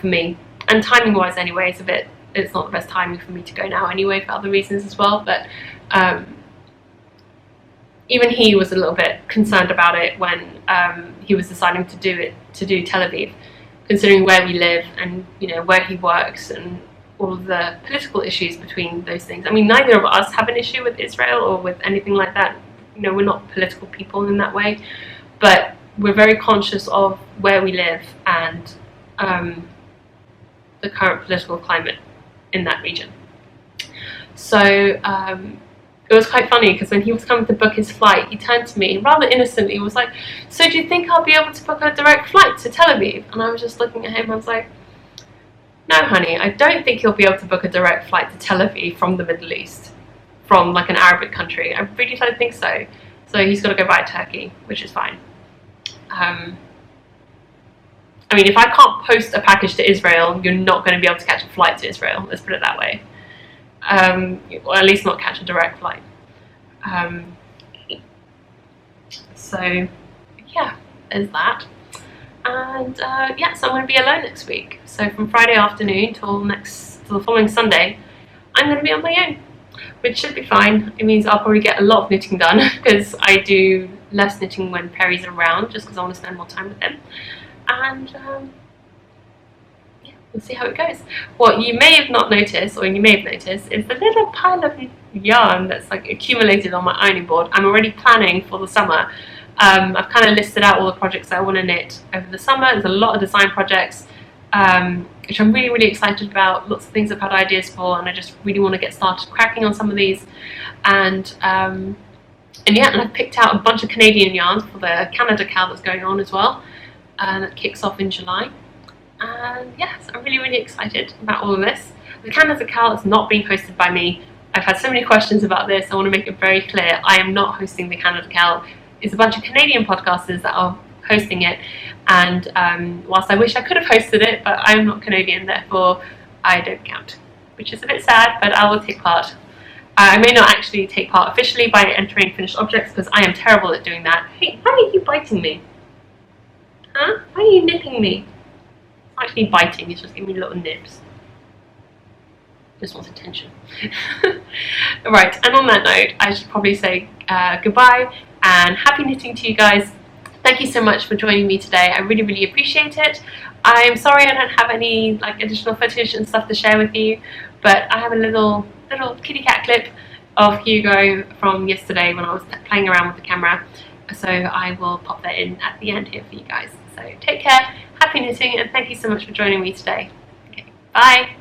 for me. And timing-wise anyway, it's not the best timing for me to go now anyway, for other reasons as well. But even he was a little bit concerned about it when he was deciding to do Tel Aviv, considering where we live and where he works and all of the political issues between those things. I mean, neither of us have an issue with Israel or with anything like that. We're not political people in that way, but we're very conscious of where we live and the current political climate in that region. So it was quite funny because when he was coming to book his flight, he turned to me rather innocently and was like, "So do you think I'll be able to book a direct flight to Tel Aviv?" And I was just looking at him and I was like, "No, honey, I don't think you'll be able to book a direct flight to Tel Aviv from the Middle East, from like an Arabic country. I really don't think so. So he's got to go via Turkey, which is fine." I mean, if I can't post a package to Israel, you're not going to be able to catch a flight to Israel. Let's put it that way. Or at least not catch a direct flight. So yeah, there's that. And so I'm going to be alone next week. So from Friday afternoon till the following Sunday, I'm going to be on my own, which should be fine. It means I'll probably get a lot of knitting done because I do less knitting when Perry's around, just because I want to spend more time with him. And we'll see how it goes. What you may have not noticed, or you may have noticed, is the little pile of yarn that's like accumulated on my ironing board. I'm already planning for the summer. I've kind of listed out all the projects I want to knit over the summer. There's a lot of design projects, which I'm really, really excited about. Lots of things I've had ideas for, and I just really want to get started cracking on some of these. And yeah, and I've picked out a bunch of Canadian yarns for the Canada Cal that's going on as well, and that kicks off in July. And yes, I'm really, really excited about all of this. The Canada Cal is not being hosted by me. I've had so many questions about this. I want to make it very clear. I am not hosting the Canada Cal. It's a bunch of Canadian podcasters that are hosting it. And whilst I wish I could have hosted it, but I'm not Canadian, therefore I don't count, which is a bit sad, but I will take part. I may not actually take part officially by entering finished objects because I am terrible at doing that. Hey, why are you biting me? Huh? Why are you nipping me? It's not actually biting, it's just giving me little nips. Just wants attention. Right, and on that note, I should probably say goodbye and happy knitting to you guys. Thank you so much for joining me today. I really, really appreciate it. I'm sorry I don't have any additional footage and stuff to share with you, but I have a little kitty cat clip of Hugo from yesterday when I was playing around with the camera, so I will pop that in at the end here for you guys. So take care, happy knitting, and thank you so much for joining me today. Okay, bye!